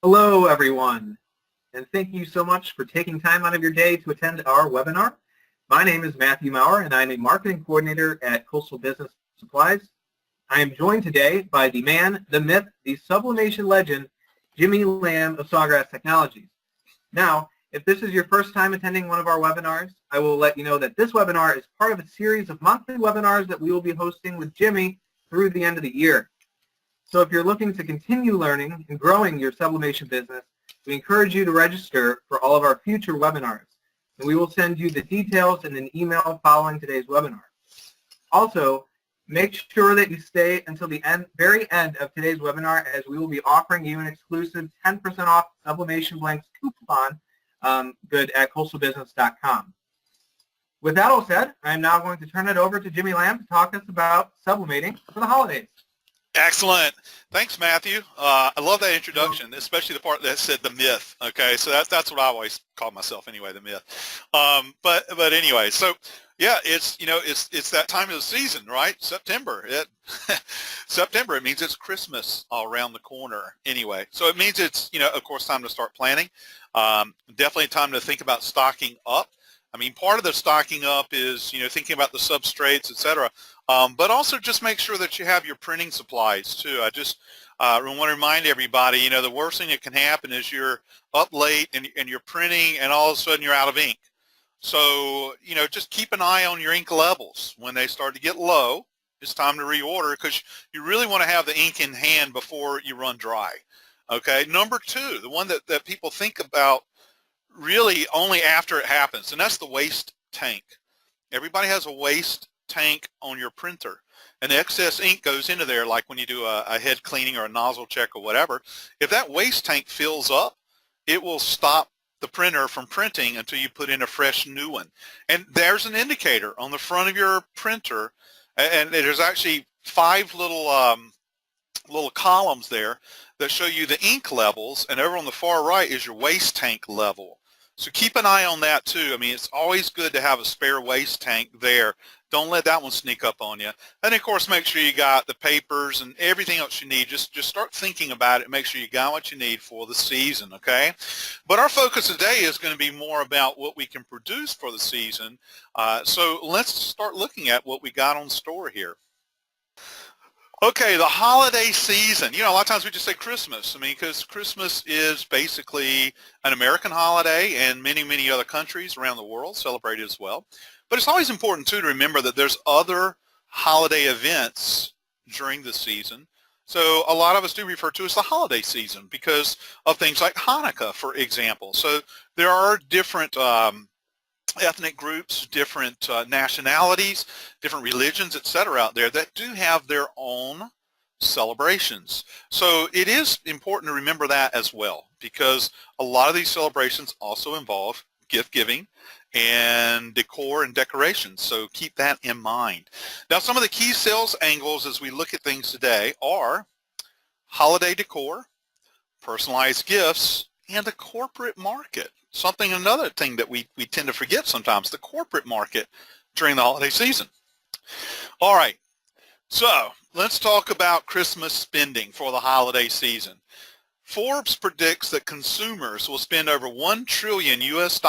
Hello, everyone, and thank you so much for taking time out of your day to attend our webinar. My name is Matthew Maurer, and I'm a marketing coordinator at Coastal Business Supplies. I am joined today by the man, the myth, the sublimation legend, Jimmy Lamb of Sawgrass Technologies. Now, if this is your first time attending one of our webinars, I will let you know that this webinar is part of a series of monthly webinars that we will be hosting with Jimmy through the end of the year. So if you're looking to continue learning and growing your sublimation business, we encourage you to register for all of our future webinars. And we will send you the details in an email following today's webinar. Also, make sure that you stay until the very end of today's webinar, as we will be offering you an exclusive 10% off Sublimation Blanks coupon good at coastalbusiness.com. With that all said, I am now going to turn it over to Jimmy Lamb to talk us about sublimating for the holidays. Excellent. Thanks, Matthew. I love that introduction, especially the part that said the myth. Okay, so that's what I always call myself anyway, the myth. But anyway, so yeah, it's that time of the season, right? September. September. It means it's Christmas all around the corner. Anyway, so it means it's of course time to start planning. Definitely time to think about stocking up. I mean, part of the stocking up is thinking about the substrates, etc. But also just make sure that you have your printing supplies too. I just want to remind everybody, the worst thing that can happen is you're up late and you're printing and all of a sudden you're out of ink. So, just keep an eye on your ink levels. When they start to get low, it's time to reorder because you really want to have the ink in hand before you run dry. Okay, number two, the one that people think about really only after it happens, and that's the waste tank. Everybody has a waste tank on your printer, and the excess ink goes into there, like when you do a head cleaning or a nozzle check or whatever. If that waste tank fills up, it will stop the printer from printing until you put in a fresh new one. And there's an indicator on the front of your printer, and there's actually 5 little columns there that show you the ink levels, and over on the far right is your waste tank level. So keep an eye on that too. I mean, it's always good to have a spare waste tank there. Don't let that one sneak up on you. And of course, make sure you got the papers and everything else you need. Just start thinking about it. Make sure you got what you need for the season, okay? But our focus today is going to be more about what we can produce for the season. So let's start looking at what we got on store here. Okay, the holiday season. A lot of times we just say Christmas. I mean, because Christmas is basically an American holiday, and many, many other countries around the world celebrate it as well. But it's always important, too, to remember that there's other holiday events during the season. So a lot of us do refer to it as the holiday season because of things like Hanukkah, for example. So there are different ethnic groups, different nationalities, different religions, etc. out there that do have their own celebrations. So it is important to remember that as well, because a lot of these celebrations also involve gift giving and decor and decorations. So keep that in mind. Now, some of the key sales angles as we look at things today are holiday decor, personalized gifts, and the corporate market. Another thing that we tend to forget sometimes, the corporate market during the holiday season. All right, so let's talk about Christmas spending for the holiday season. Forbes predicts that consumers will spend over $1 trillion US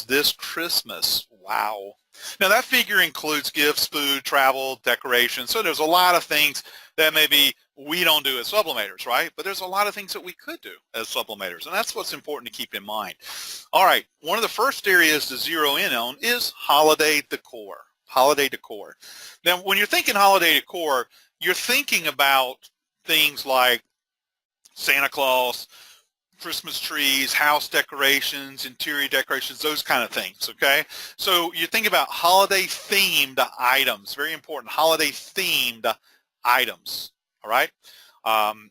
this Christmas. Wow. Now that figure includes gifts, food, travel, decorations. So there's a lot of things that maybe we don't do as sublimators, right? But there's a lot of things that we could do as sublimators, and that's what's important to keep in mind. All right, one of the first areas to zero in on is holiday decor. Holiday decor. Now, when you're thinking holiday decor, you're thinking about things like Santa Claus, Christmas trees, house decorations, interior decorations, those kind of things, okay? So you think about holiday-themed items, very important, holiday-themed items, all right?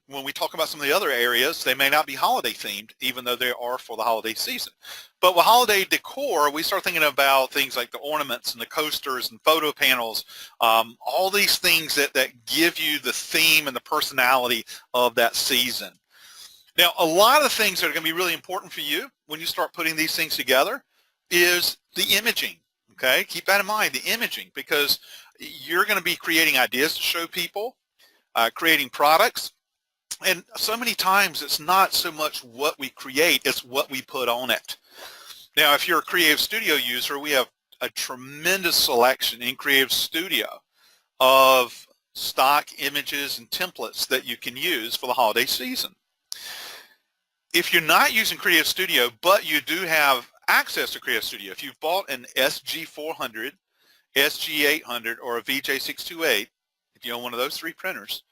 When we talk about some of the other areas, they may not be holiday-themed, even though they are for the holiday season. But with holiday decor, we start thinking about things like the ornaments and the coasters and photo panels, all these things that give you the theme and the personality of that season. Now, a lot of things that are going to be really important for you when you start putting these things together is the imaging, okay? Keep that in mind, the imaging, because you're going to be creating ideas to show people, creating products, And so many times it's not so much what we create, it's what we put on it. Now, if you're a Creative Studio user, we have a tremendous selection in Creative Studio of stock images and templates that you can use for the holiday season. If you're not using Creative Studio, but you do have access to Creative Studio, if you've bought an SG400, SG800, or a VJ628, if you own one of those three printers,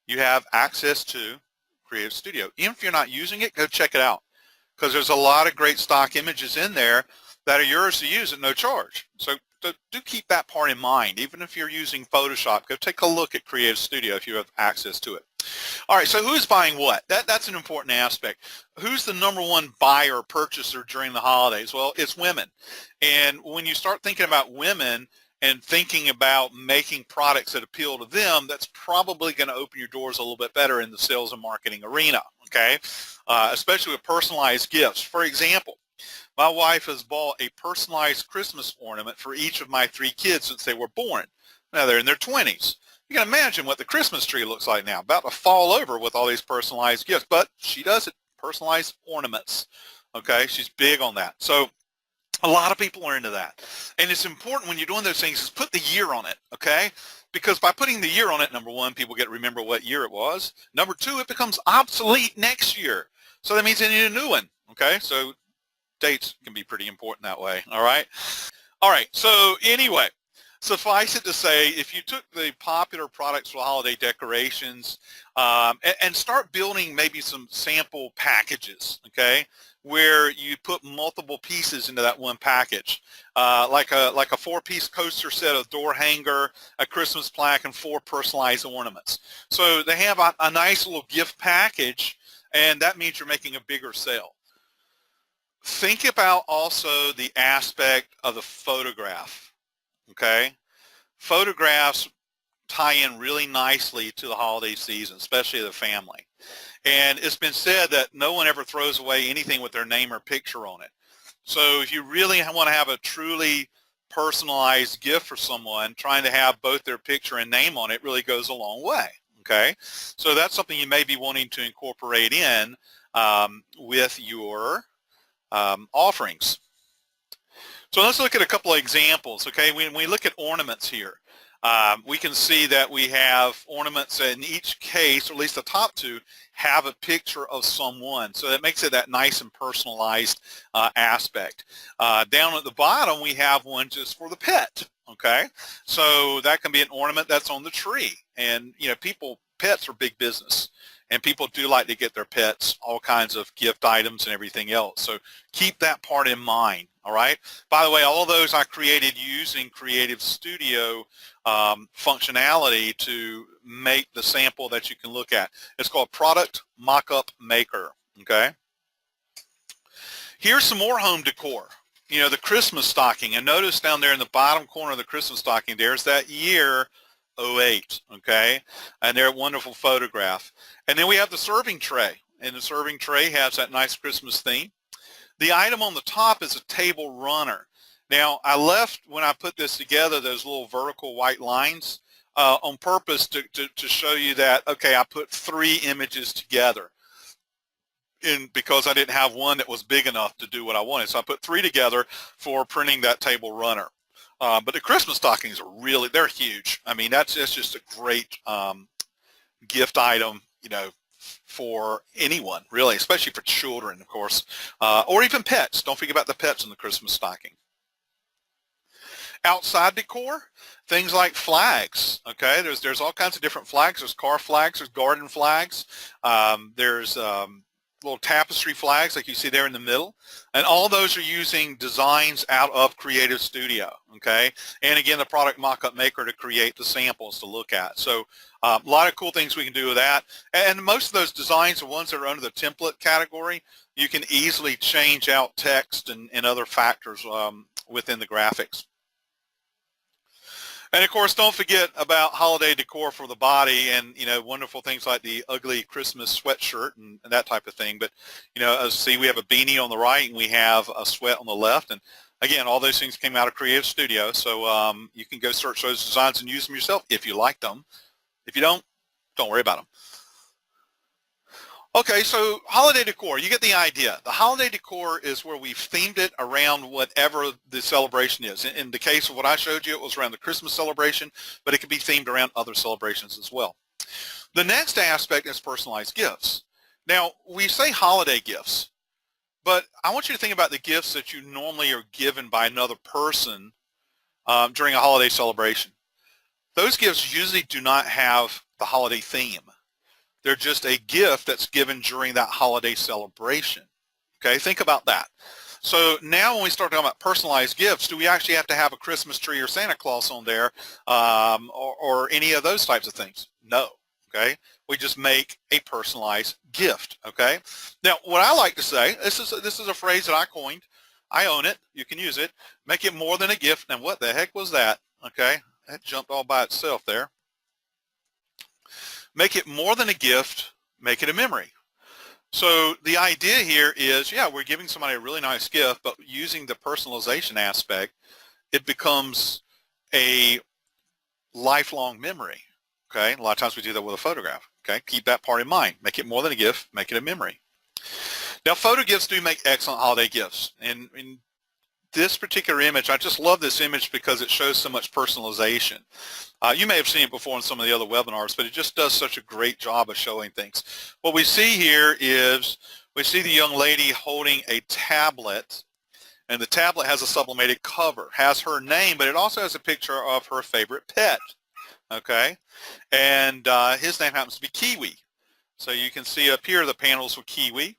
you have access to Creative Studio. Even if you're not using it, go check it out, because there's a lot of great stock images in there that are yours to use at no charge. So do keep that part in mind. Even if you're using Photoshop, go take a look at Creative Studio if you have access to it. All right, so who's buying what? That's an important aspect. Who's the number one buyer or purchaser during the holidays? Well, it's women. And when you start thinking about women and thinking about making products that appeal to them, that's probably going to open your doors a little bit better in the sales and marketing arena, okay? Especially with personalized gifts. For example, my wife has bought a personalized Christmas ornament for each of my 3 kids since they were born. Now they're in their 20s. You can imagine what the Christmas tree looks like now, about to fall over with all these personalized gifts, but she does it, personalized ornaments, okay? She's big on that. So a lot of people are into that. And it's important when you're doing those things is put the year on it, okay? Because by putting the year on it, number one, people get to remember what year it was. Number two, it becomes obsolete next year. So that means they need a new one, okay? So dates can be pretty important that way, all right? All right, so anyway, suffice it to say, if you took the popular products for holiday decorations and start building maybe some sample packages, okay, where you put multiple pieces into that one package, like a 4-piece coaster set, a door hanger, a Christmas plaque, and 4 personalized ornaments. So they have a nice little gift package, and that means you're making a bigger sale. Think about also the aspect of the photograph, okay? Photographs tie in really nicely to the holiday season, especially the family. And it's been said that no one ever throws away anything with their name or picture on it. So if you really want to have a truly personalized gift for someone, trying to have both their picture and name on it really goes a long way, okay? So that's something you may be wanting to incorporate in with your offerings. So let's look at a couple of examples, okay? When we look at ornaments here, we can see that we have ornaments in each case, or at least the top 2, have a picture of someone. So that makes it that nice and personalized aspect. Down at the bottom, we have one just for the pet, okay? So that can be an ornament that's on the tree. And, you know, pets are big business. And people do like to get their pets all kinds of gift items and everything else. So keep that part in mind, all right? By the way, all of those I created using Creative Studio functionality to make the sample that you can look at. It's called Product Mockup Maker, okay? Here's some more home decor. You know, the Christmas stocking. And notice down there in the bottom corner of the Christmas stocking, there's that year, 08, okay? And they're a wonderful photograph. And then we have the serving tray, and the serving tray has that nice Christmas theme. The item on the top is a table runner. Now, I left, when I put this together, those little vertical white lines on purpose to show you that, okay, I put 3 images together because I didn't have one that was big enough to do what I wanted. So I put 3 together for printing that table runner. But the Christmas stockings are really, they're huge. I mean, that's just a great gift item, you know, for anyone, really, especially for children, of course, or even pets. Don't forget about the pets in the Christmas stocking. Outside decor, things like flags, okay? There's all kinds of different flags. There's car flags, there's garden flags, there's little tapestry flags like you see there in the middle, and all those are using designs out of Creative Studio, okay? And again, the Product Mockup Maker to create the samples to look at. So a lot of cool things we can do with that. And most of those designs, the ones that are under the template category, you can easily change out text and other factors within the graphics. And of course, don't forget about holiday decor for the body, and you know, wonderful things like the ugly Christmas sweatshirt and that type of thing. But you know, as see, we have a beanie on the right and we have a sweat on the left. And again, all those things came out of Creative Studio, so you can go search those designs and use them yourself if you like them. If you don't worry about them. Okay, so holiday decor, you get the idea. The holiday decor is where we've themed it around whatever the celebration is. In the case of what I showed you, it was around the Christmas celebration, but it could be themed around other celebrations as well. The next aspect is personalized gifts. Now, we say holiday gifts, but I want you to think about the gifts that you normally are given by another person during a holiday celebration. Those gifts usually do not have the holiday theme. They're just a gift that's given during that holiday celebration. Okay, think about that. So now when we start talking about personalized gifts, do we actually have to have a Christmas tree or Santa Claus on there or any of those types of things? No. Okay, we just make a personalized gift. Okay, now what I like to say, this is a phrase that I coined. I own it. You can use it. Make it more than a gift. Now what the heck was that? Okay, that jumped all by itself there. Make it more than a gift, make it a memory. So the idea here is, yeah, we're giving somebody a really nice gift, but using the personalization aspect, it becomes a lifelong memory. Okay, a lot of times we do that with a photograph. Okay, keep that part in mind. Make it more than a gift, make it a memory. Now, photo gifts do make excellent holiday gifts. And in this particular image, I just love this image because it shows so much personalization. You may have seen it before in some of the other webinars, but it just does such a great job of showing things. What we see here is we see the young lady holding a tablet, and the tablet has a sublimated cover, has her name, but it also has a picture of her favorite pet, okay? And his name happens to be Kiwi. So you can see up here the panels with Kiwi.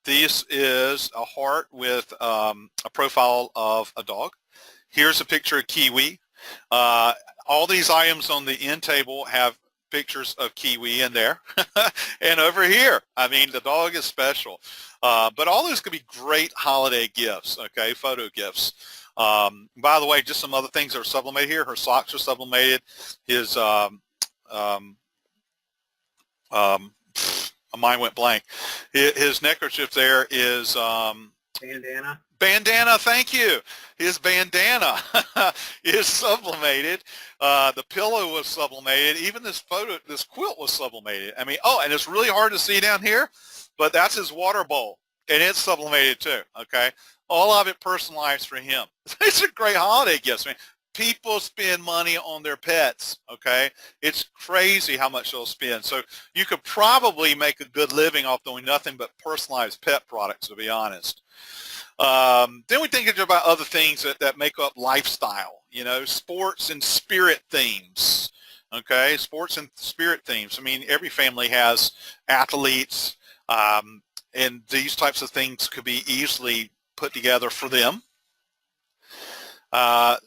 This is a heart with a profile of a dog. Here's a picture of Kiwi. All these items on the end table have pictures of Kiwi in there. And over here, I mean, the dog is special. But all those could be great holiday gifts, okay, photo gifts. By the way, just some other things that are sublimated here. Her socks are sublimated. His mine went blank. His neckerchief there is Bandana. Bandana, thank you. His bandana is sublimated. The pillow was sublimated. Even this quilt was sublimated. I mean, oh, and it's really hard to see down here, but that's his water bowl, and it's sublimated too, okay? All of it personalized for him. It's a great holiday gift. I mean, people spend money on their pets, okay? It's crazy how much they'll spend. So you could probably make a good living off doing nothing but personalized pet products, to be honest. Then we think about other things that make up lifestyle, you know, sports and spirit themes, okay? Sports and spirit themes. I mean, every family has athletes, and these types of things could be easily put together for them.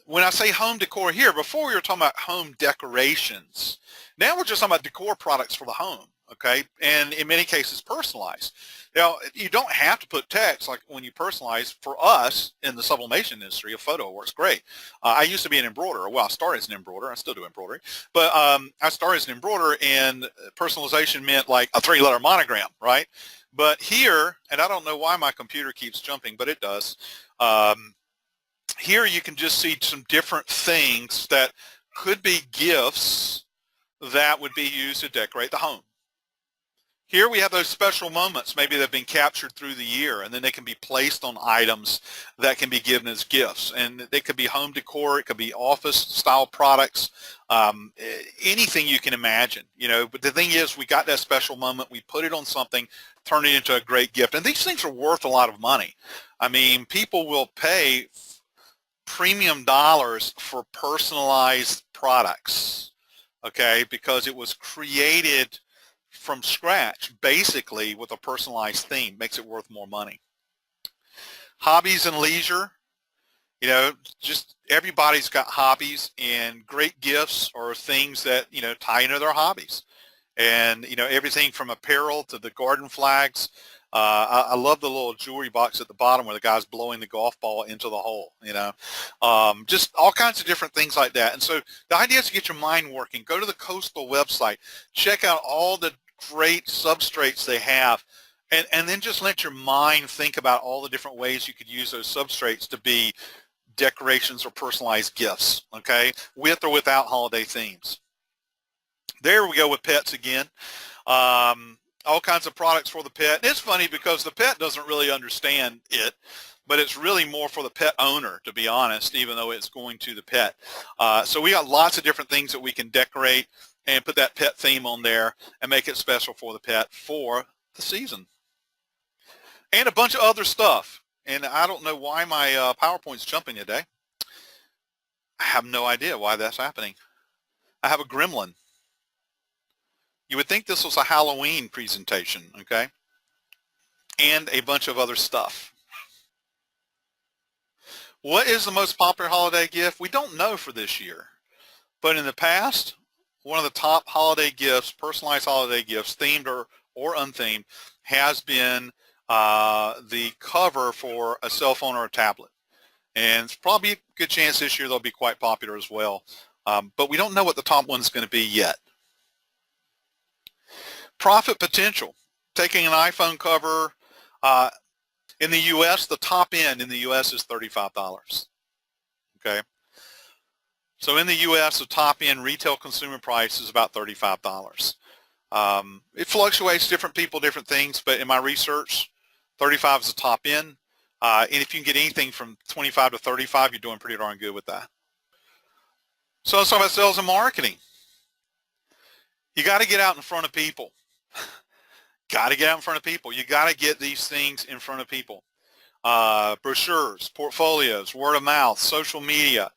When I say home decor here, before we were talking about home decorations. Now we're just talking about decor products for the home, okay? And in many cases personalized. Now, you don't have to put text like when you personalize. For us in the sublimation industry, a photo works great. I used to be an embroiderer. Well, I started as an embroiderer. I still do embroidery. But I started as an embroiderer, and personalization meant like a 3-letter monogram, right? But here, and I don't know why my computer keeps jumping, but it does. Here you can just see some different things that could be gifts that would be used to decorate the home. Here we have those special moments maybe that have been captured through the year, and then they can be placed on items that can be given as gifts. And they could be home decor, it could be office style products, anything you can imagine, you know. But the thing is, we got that special moment, we put it on something, turn it into a great gift. And these things are worth a lot of money. I mean, people will pay premium dollars for personalized products, okay, because it was created from scratch, basically with a personalized theme. Makes it worth more money. Hobbies and leisure, you know, just everybody's got hobbies, and great gifts are things that, you know, tie into their hobbies. And, you know, everything from apparel to the garden flags. I love the little jewelry box at the bottom where the guy's blowing the golf ball into the hole, you know. Just all kinds of different things like that. And so the idea is to get your mind working. Go to the Coastal website. Check out all the great substrates they have. And then just let your mind think about all the different ways you could use those substrates to be decorations or personalized gifts, okay, with or without holiday themes. There we go with pets again. all kinds of products for the pet. And it's funny because the pet doesn't really understand it, but it's really more for the pet owner, to be honest, even though it's going to the pet. So we got lots of different things that we can decorate and put that pet theme on there and make it special for the pet for the season. And a bunch of other stuff. And I don't know why my PowerPoint's jumping today. I have no idea why that's happening. I have a gremlin. You would think this was a Halloween presentation, okay? And a bunch of other stuff. What is the most popular holiday gift? We don't know for this year. But in the past, one of the top holiday gifts, personalized holiday gifts, themed or unthemed, has been the cover for a cell phone or a tablet. And it's probably a good chance this year they'll be quite popular as well. But we don't know what the top one's going to be yet. Profit potential. Taking an iPhone cover, in the U.S., the top end in the U.S. is $35. Okay? So in the U.S., the top end retail consumer price is about $35. It fluctuates, different people, different things, but in my research, 35 is the top end. And if you can get anything from 25 to 35, you're doing pretty darn good with that. So let's talk about sales and marketing. You got to get out in front of people. Got to get out in front of people. You got to get these things in front of people. Brochures, portfolios, word of mouth, social media.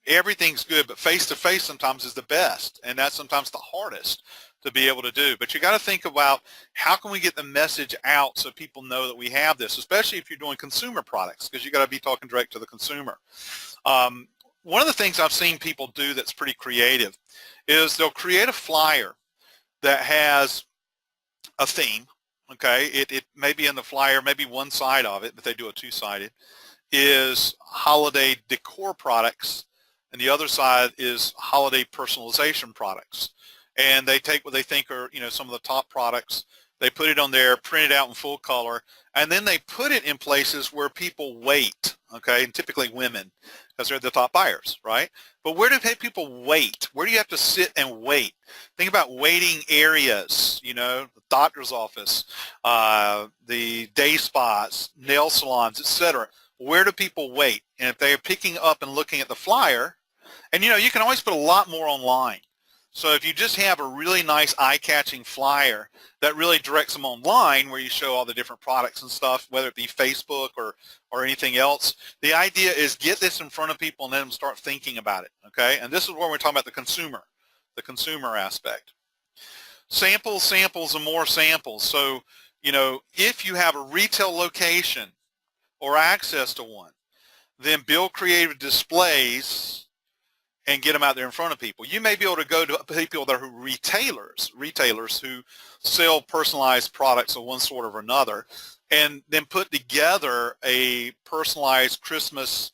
Everything's good, but face-to-face sometimes is the best, and that's sometimes the hardest to be able to do. But you got to think about how can we get the message out so people know that we have this, especially if you're doing consumer products, because you got to be talking direct to the consumer. One of the things I've seen people do that's pretty creative is they'll create a flyer that has a theme. Okay, it may be in the flyer, maybe one side of it, but they do a two-sided, is holiday decor products, and the other side is holiday personalization products. And they take what they think are, some of the top products, they put it on there, print it out in full color, and then they put it in places where people wait, okay, and typically women, because they're the top buyers, right? But where do people wait? Where do you have to sit and wait? Think about waiting areas, the doctor's office, the day spas, nail salons, etc. Where do people wait? And if they're picking up and looking at the flyer, and you can always put a lot more online. So if you just have a really nice eye-catching flyer that really directs them online where you show all the different products and stuff, whether it be Facebook or anything else, the idea is get this in front of people and let them start thinking about it, okay? And this is where we're talking about the consumer aspect. Samples, and more samples. So, if you have a retail location or access to one, then build creative displays and get them out there in front of people. You may be able to go to people that are retailers who sell personalized products of one sort or another, and then put together a personalized Christmas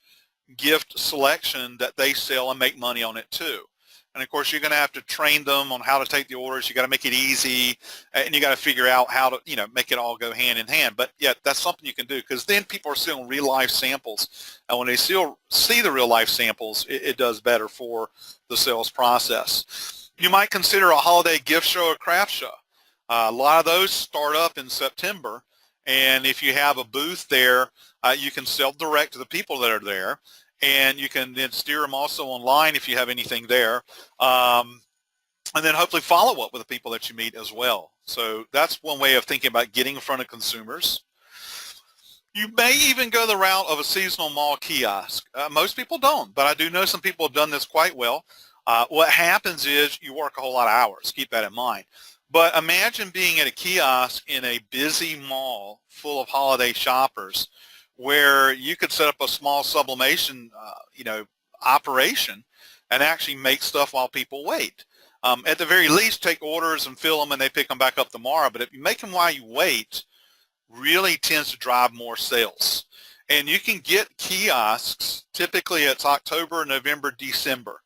gift selection that they sell and make money on it too. And of course, you're going to have to train them on how to take the orders. You got to make it easy, and you got to figure out how to, make it all go hand in hand. But yeah, that's something you can do, because then people are seeing real life samples, and when they see the real life samples, it does better for the sales process. You might consider a holiday gift show or craft show. A lot of those start up in September, and if you have a booth there, you can sell direct to the people that are there. And you can then steer them also online if you have anything there. And then hopefully follow up with the people that you meet as well. So that's one way of thinking about getting in front of consumers. You may even go the route of a seasonal mall kiosk. Most people don't, but I do know some people have done this quite well. What happens is you work a whole lot of hours. Keep that in mind. But imagine being at a kiosk in a busy mall full of holiday shoppers, where you could set up a small sublimation, operation and actually make stuff while people wait. At the very least, take orders and fill them and they pick them back up tomorrow. But if you make them while you wait, really tends to drive more sales. And you can get kiosks, typically it's October, November, December,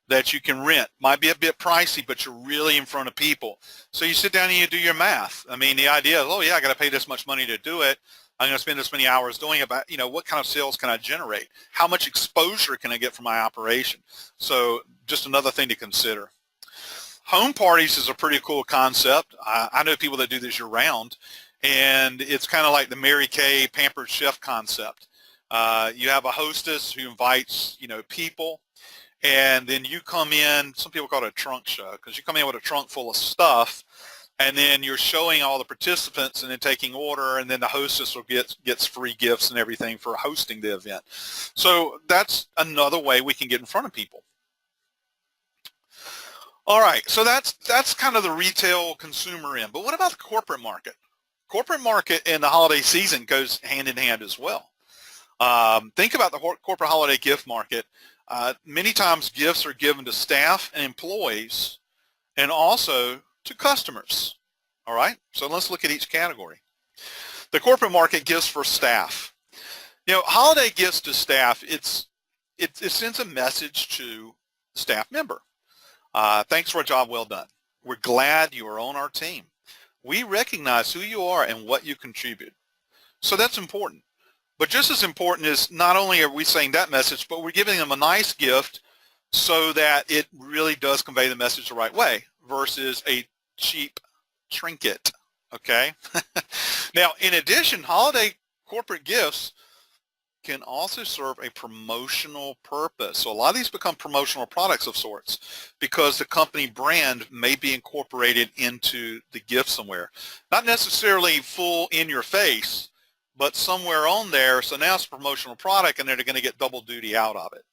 that you can rent. Might be a bit pricey, but you're really in front of people. So you sit down and you do your math. I mean, the idea is, oh yeah, I got to pay this much money to do it. I'm going to spend this many hours doing it, but what kind of sales can I generate? How much exposure can I get from my operation? So just another thing to consider. Home parties is a pretty cool concept. I know people that do this year round, and it's kind of like the Mary Kay Pampered Chef concept. You have a hostess who invites, people, and then you come in, some people call it a trunk show, because you come in with a trunk full of stuff, and then you're showing all the participants and then taking order, and then the hostess will gets free gifts and everything for hosting the event. So that's another way we can get in front of people. All right, so that's kind of the retail consumer end. But what about the corporate market? Corporate market and the holiday season goes hand in hand as well. Think about the corporate holiday gift market. Many times gifts are given to staff and employees and also to customers. All right, so let's look at each category. The corporate market gifts for staff. Holiday gifts to staff, it sends a message to the staff member. Thanks for a job well done. We're glad you are on our team. We recognize who you are and what you contribute. So that's important. But just as important is not only are we saying that message, but we're giving them a nice gift so that it really does convey the message the right way versus a cheap trinket, okay? Now, in addition, holiday corporate gifts can also serve a promotional purpose. So a lot of these become promotional products of sorts because the company brand may be incorporated into the gift somewhere. Not necessarily full in your face, but somewhere on there. So now it's a promotional product and they're going to get double duty out of it.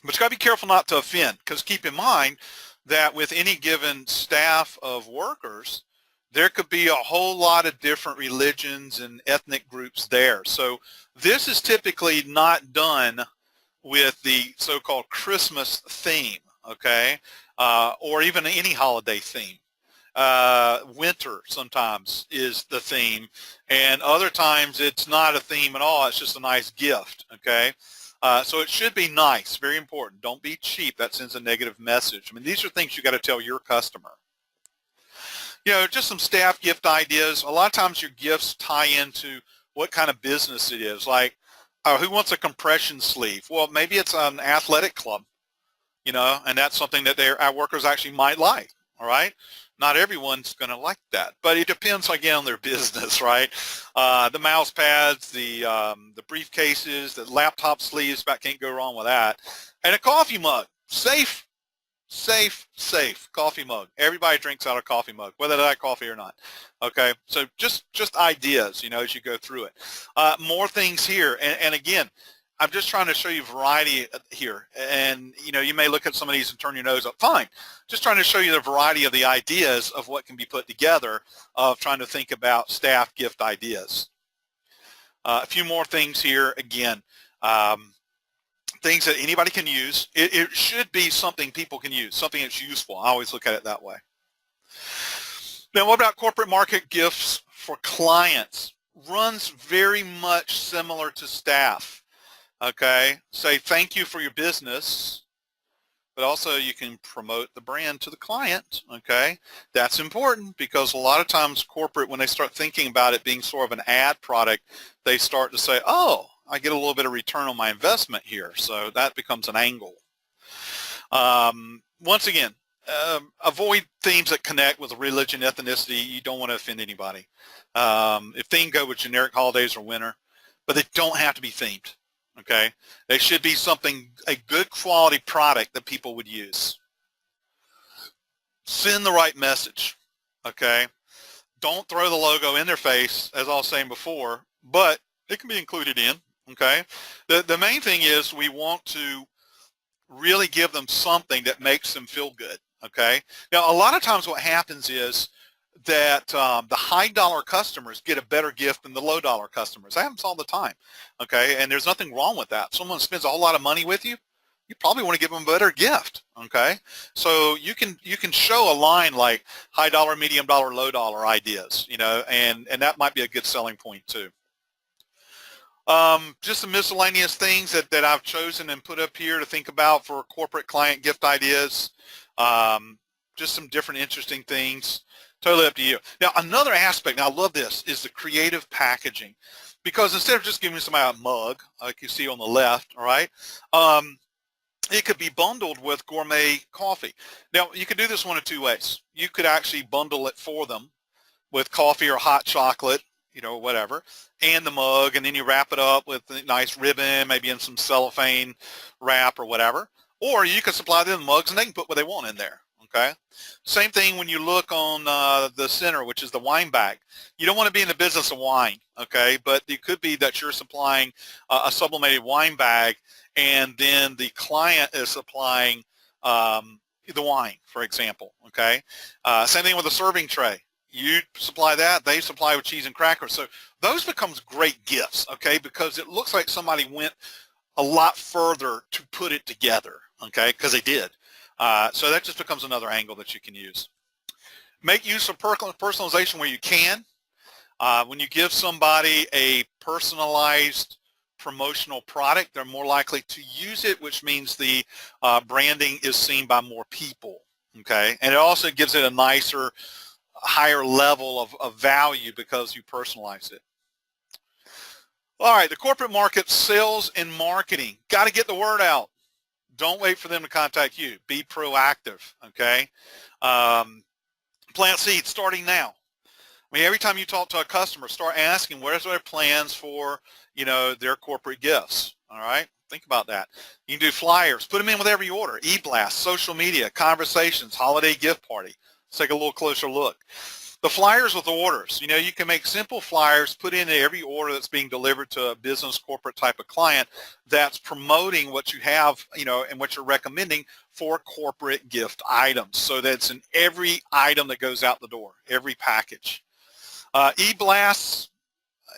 But you got to be careful not to offend, because keep in mind that with any given staff of workers, there could be a whole lot of different religions and ethnic groups there. So this is typically not done with the so-called Christmas theme, okay, or even any holiday theme. Winter sometimes is the theme, and other times it's not a theme at all. It's just a nice gift, okay? So it should be nice, very important. Don't be cheap. That sends a negative message. I mean, these are things you got to tell your customer. Just some staff gift ideas. A lot of times your gifts tie into what kind of business it is. Like, who wants a compression sleeve? Well, maybe it's an athletic club, and that's something that our workers actually might like, all right? Not everyone's going to like that, but it depends, again, on their business, right? The mouse pads, the briefcases, the laptop sleeves, about can't go wrong with that. And a coffee mug, safe coffee mug. Everybody drinks out of coffee mug, whether they like coffee or not. Okay, so just ideas, as you go through it. More things here, and again, I'm just trying to show you variety here. And you may look at some of these and turn your nose up. Fine, just trying to show you the variety of the ideas of what can be put together of trying to think about staff gift ideas. A few more things here. Again. Things that anybody can use. It should be something people can use, something that's useful. I always look at it that way. Now, what about corporate market gifts for clients? Runs very much similar to staff. Okay, say thank you for your business, but also you can promote the brand to the client. Okay, that's important because a lot of times corporate, when they start thinking about it being sort of an ad product, they start to say, oh, I get a little bit of return on my investment here. So that becomes an angle. Once again, avoid themes that connect with religion, ethnicity. You don't want to offend anybody. If they can go with generic holidays or winter, but they don't have to be themed. Okay, they should be a good quality product that people would use. Send the right message. Okay, don't throw the logo in their face, as I was saying before, but it can be included in. Okay, the main thing is we want to really give them something that makes them feel good. Okay, now a lot of times what happens is that the high dollar customers get a better gift than the low dollar customers. That happens all the time. Okay, and there's nothing wrong with that. Someone spends a whole lot of money with you, you probably want to give them a better gift. Okay, so you can show a line like high dollar, medium dollar, low dollar ideas, and that might be a good selling point too. Just some miscellaneous things that I've chosen and put up here to think about for corporate client gift ideas. Just some different interesting things. Totally up to you. Now, another aspect, and I love this, is the creative packaging. Because instead of just giving somebody a mug, like you see on the left, all right, it could be bundled with gourmet coffee. Now, you could do this one of two ways. You could actually bundle it for them with coffee or hot chocolate, whatever, and the mug, and then you wrap it up with a nice ribbon, maybe in some cellophane wrap or whatever. Or you can supply them mugs, and they can put what they want in there, okay? Same thing when you look on the center, which is the wine bag. You don't want to be in the business of wine, okay? But it could be that you're supplying a sublimated wine bag, and then the client is supplying the wine, for example, okay? Same thing with a serving tray. You supply that, they supply with cheese and crackers. So those becomes great gifts, okay, because it looks like somebody went a lot further to put it together, okay, because they did. So that just becomes another angle that you can use. Make use of personalization where you can. When you give somebody a personalized promotional product, they're more likely to use it, which means the branding is seen by more people, okay, and it also gives it a nicer, higher level of value because you personalize it. All right, the corporate market, sales and marketing. Got to get the word out. Don't wait for them to contact you. Be proactive, okay? Plant seeds starting now. I mean, every time you talk to a customer, start asking what are their plans for, their corporate gifts, all right? Think about that. You can do flyers. Put them in with every order. E-blast, social media, conversations, holiday gift party. Let's take a little closer look. The flyers with the orders. You can make simple flyers, put in every order that's being delivered to a business, corporate type of client that's promoting what you have, and what you're recommending for corporate gift items. So that's in every item that goes out the door, every package. E-blasts,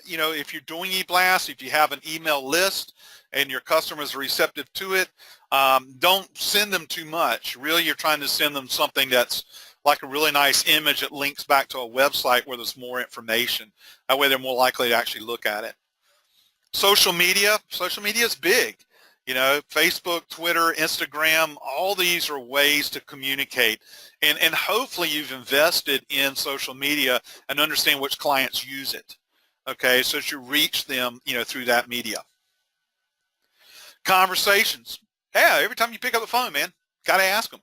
if you're doing e-blasts, if you have an email list and your customers are receptive to it, don't send them too much. Really, you're trying to send them something that's like a really nice image that links back to a website where there's more information. That way they're more likely to actually look at it. Social media is big. Facebook, Twitter, Instagram, all these are ways to communicate. And hopefully you've invested in social media and understand which clients use it, okay, so that you reach them, through that media. Conversations. Yeah, every time you pick up the phone, man, got to ask them,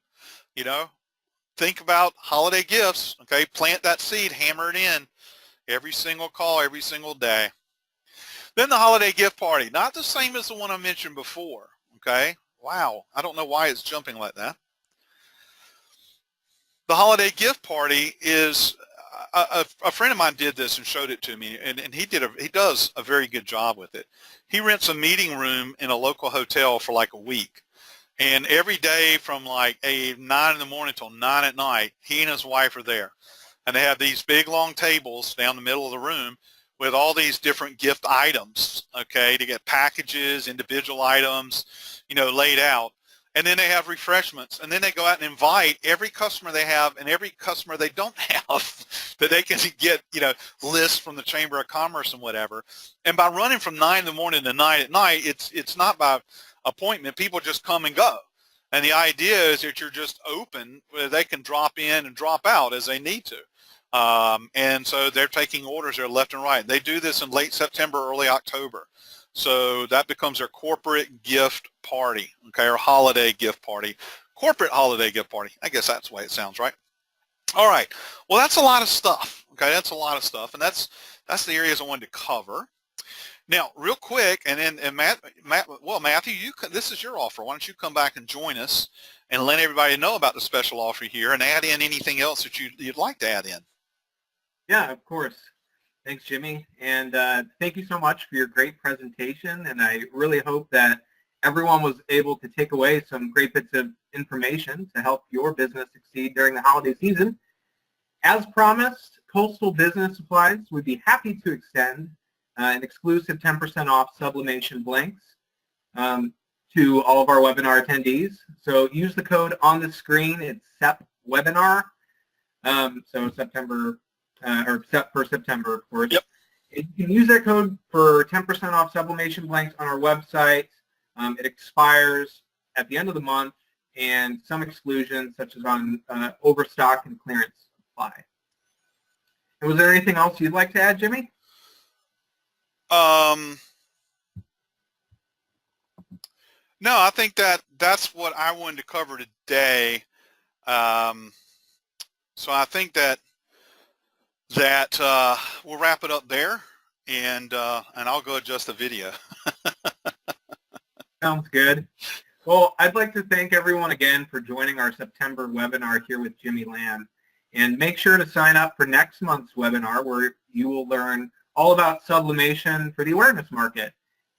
think about holiday gifts, okay? Plant that seed, hammer it in every single call, every single day. Then the holiday gift party, not the same as the one I mentioned before, okay? Wow, I don't know why it's jumping like that. The holiday gift party is, a friend of mine did this and showed it to me, and he does a very good job with it. He rents a meeting room in a local hotel for like a week. And every day from like 9 in the morning till 9 at night, he and his wife are there. And they have these big long tables down the middle of the room with all these different gift items, okay, to get packages, individual items, laid out. And then they have refreshments. And then they go out and invite every customer they have and every customer they don't have that they can get, lists from the Chamber of Commerce and whatever. And by running from 9 in the morning to 9 at night, it's not by appointment. People just come and go, and the idea is that you're just open where they can drop in and drop out as they need to, and so they're taking orders there left and right. They do this in late September, early October, so that becomes their corporate gift party, okay, or holiday gift party, corporate holiday gift party. I guess that's the way it sounds, right? All right, well, that's a lot of stuff, okay, that's a lot of stuff, and that's the areas I wanted to cover. Now, real quick, and Matthew, this is your offer. Why don't you come back and join us and let everybody know about the special offer here and add in anything else that you'd like to add in. Yeah, of course. Thanks, Jimmy. And thank you so much for your great presentation. And I really hope that everyone was able to take away some great bits of information to help your business succeed during the holiday season. As promised, Coastal Business Supplies would be happy to extend an exclusive 10% off Sublimation blanks to all of our webinar attendees. So use the code on the screen. It's SEPWebinar. So September, or SEP for September, of course. Yep. You can use that code for 10% off Sublimation blanks on our website. It expires at the end of the month, and some exclusions, such as on overstock and clearance, apply. And was there anything else you'd like to add, Jimmy? No, I think that's what I wanted to cover today. So I think that we'll wrap it up there, and I'll go adjust the video. Sounds good. Well, I'd like to thank everyone again for joining our September webinar here with Jimmy Lamb. And make sure to sign up for next month's webinar where you will learn all about sublimation for the awareness market.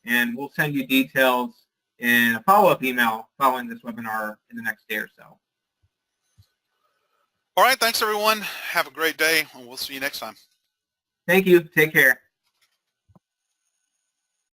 And we'll send you details in a follow-up email following this webinar in the next day or so. All right, thanks everyone. Have a great day, and we'll see you next time. Thank you. Take care.